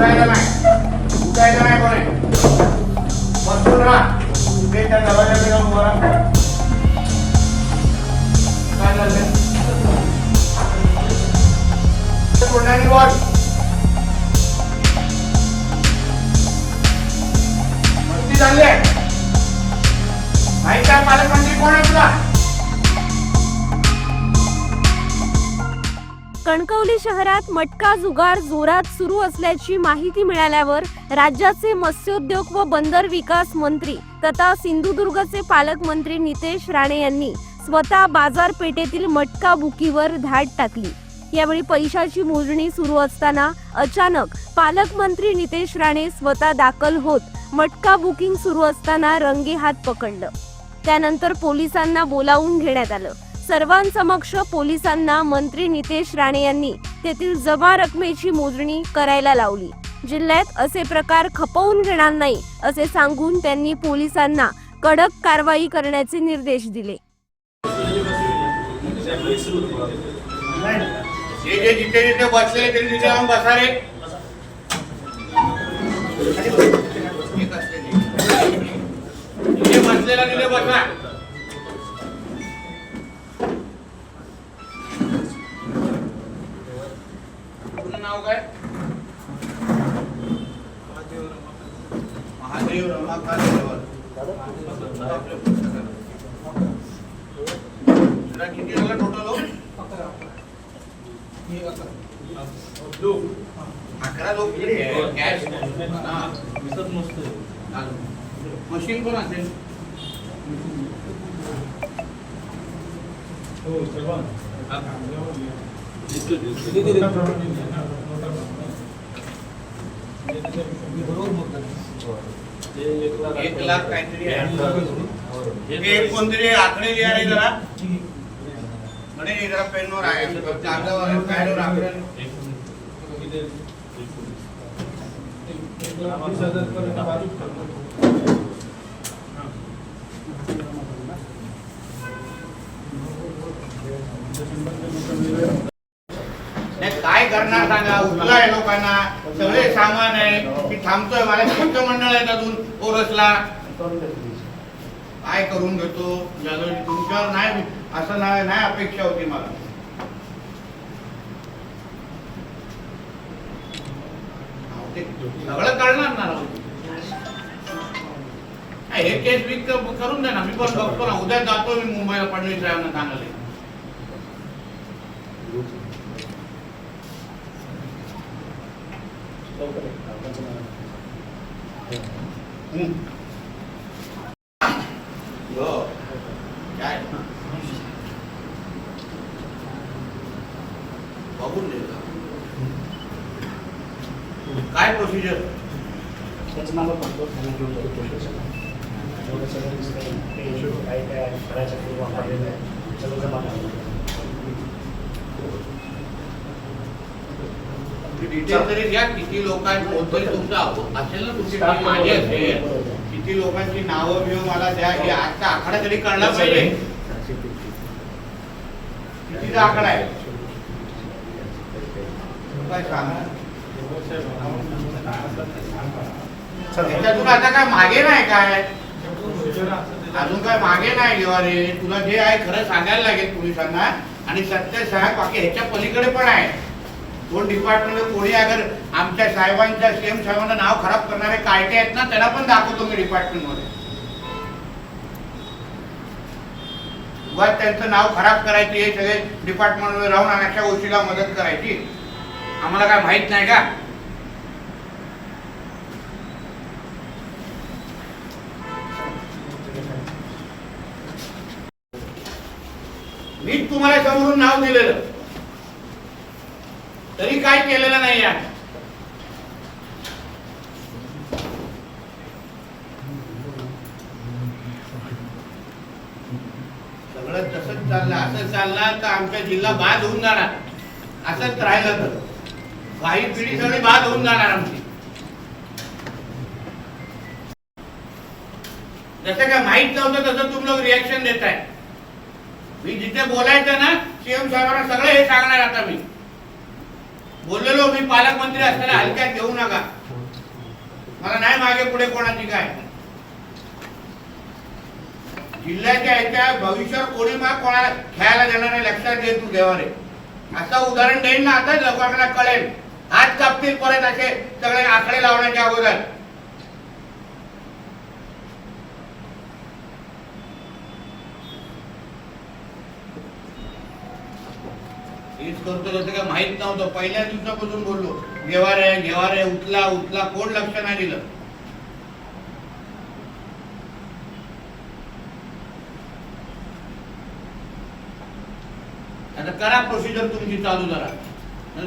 उठायला नाही कोणी बसून राहा. ते त्या दरवाजाकडे जाऊन उभा राहा. काय झालं तोंडाने बोल. मस्ती झाली आहे. माहिती आहे पालकमंत्री कोण आहे तुला? कणकवली शहरात मटका जुगार जोरात सुरू असल्याची माहिती मिळाल्यावर राज्याचे मत्स्योद्योग व बंदर विकास मंत्री तथा सिंधुदुर्गचे पालकमंत्री नितेश राणे यांनी स्वतः बाजारपेठेतील मटका बुकीवर धाड टाकली. यावेळी पैशाची मोजणी सुरू असताना अचानक पालकमंत्री नितेश राणे स्वतः दाखल होत मटका बुकिंग सुरू असताना रंगेहात पकडलं. त्यानंतर पोलिसांना बोलावून घेण्यात आलं. सर्वांसमक्ष पोलिसांना मंत्री नितेश राणे यांनी तेथील जमा रकमेची मोजणी करायला लावली. जिल्ह्यात असे प्रकार खपवून घेणार नाही असे सांगून त्यांनी पोलिसांना कडक कारवाई करण्याचे निर्देश दिले. जिथे जिथे बसले तिथे जाऊन बसा रे. जिथे बसलेला तिथे बसा. नाव काय? महादेव रमाकांत देवल. किती झाला टोटल? 11 लोक कॅश मशीन पण असेल. एक लाख काहीतरी आहे. कोणतरी आकडे लिहा रे जरा. म्हणे जरा पेनवर आहे कागदावर पॅडवर आकडे. काय करणार सांगा. उचलाय लोकांना सगळे सामान आहे की थांबतोय. मला शिष्टमंडळ आहे अजून ओरसला. काय करून घेतो तुमच्यावर नाही असं नाही अपेक्षा होती मला. सगळं कळणार ना. हे केस वीक करून द्या ना. मी पण बघतो ना. उद्या जातो मी मुंबईला फडणवीस साहेबांना सांगायला. बघून दे काय प्रोसिजर. त्याचं नाव सांगतो. डिटेल तरी द्या. किती लोकांची तुमचा असेल ना. तुमची माझी असेल. किती लोकांची नावं बिव मला द्या. हे आजचा आकडा तरी कळला पाहिजे. कितीचा आकडा आहे काय सांगा. त्याच्यातून आता काय मागे नाही. काय अजून काय मागे नाही घेवा रे. तुला जे आहे खरं सांगायला लागेल पोलिसांना. आणि सत्य साहेब बाकी ह्याच्या पलीकडे पण आहे. दोन डिपार्टमेंट कोणी अगर आमच्या साहेबांच्या सीएम साहेबांना नाव खराब करणारे कायटे आहेत ना त्यांना पण दाखवतो मी डिपार्टमेंट मध्ये. उगाच त्यांचं नाव खराब करायची. हे सगळे डिपार्टमेंट मध्ये राहून अशा गोष्टीला मदत करायची. आम्हाला काय माहित नाही का. मी तुम्हाला समोरून नाव दिलेलं तरी काय केलेलं नाही. सगळं तसंच चाललं. असं चाललं तर आमचा जिल्हा बाद होऊन जाणार. असंच राहिलं तर काही पिढी सगळी बाद होऊन जाणार आमची. जसं काय माहित नव्हतं तसं तुम्ही लोक रिएक्शन देताय. मी जिथे बोलायचं ना सीएम साहेबांना सगळं हे सांगणार आता मी. बोललेलो मी पालकमंत्री असताना हलक्यात घेऊ नका. मला नाही मागे पुढे कोणाची काय. जिल्ह्याच्या ह्याच्या भविष्यात कोणी मग कोणाला खेळायला देणार नाही, लक्षात घे तू देवारे. असं उदाहरण देईन ना आता लोकांना कळेल. हात कापतील परत असे सगळे आकडे लावण्याच्या अगोदर. हेच करतो तसं काय माहित नव्हतं. पहिल्या दिवसापासून बोललो घेवारे उचला उचला, कोण लक्ष नाही दिलं. आता करा प्रोसिजर तुमची चालू जरा,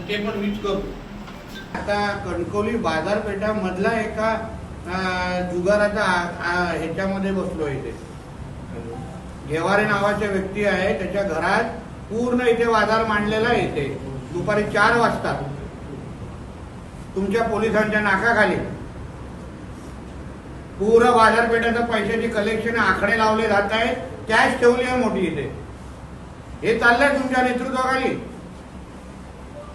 ते पण मीच करतो. आता कणकवली बाजारपेठा मधला एका जुगाराचा ह्याच्यामध्ये बसलो इथे. घेवारे नावाचे व्यक्ती आहे, त्याच्या घरात पूर्ण इथे बाजार मांडलेला आहे. इथे दुपारी 4 वाजता तुमच्या पोलिसांच्या नाकाखाली पूर्ण बाजारपेठेचं पैशाची कलेक्शन आकडे लावले जात आहेत. कॅश ठेवली आहे मोठी इथे. हे चाललंय तुमच्या नेतृत्वाखाली.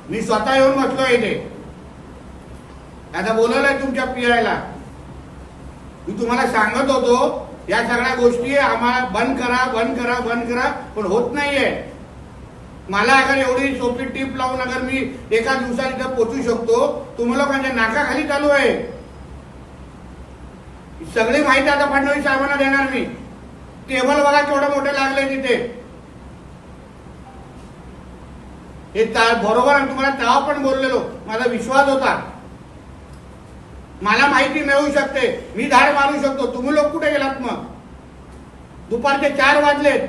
मी स्वतः येऊन बसलो इथे. आता बोलवलंय तुमच्या पीआयला. मी तुम्हाला सांगत होतो या सगळ्या गोष्टी आम्हाला बंद करा बंद करा बंद करा, पण होत नाहीये. मला अगर एवढी सोपी टीप लावून अगर मी एका दिवसात इथं पोहोचू शकतो, तुम्ही लोकांच्या नाकाखाली चालू आहे. सगळी माहिती आता फडणवीस साहेबांना देणार मी. टेबल बघा केवढं मोठे लागले तिथे. हे बरोबर आहे. तुम्हाला तेव्हा पण बोललेलो, माझा विश्वास होता. मला माहिती मिळू शकते, मी धाड मारू शकतो. तुम्ही लोक कुठे गेलात मग? दुपारचे 4 वाजलेत.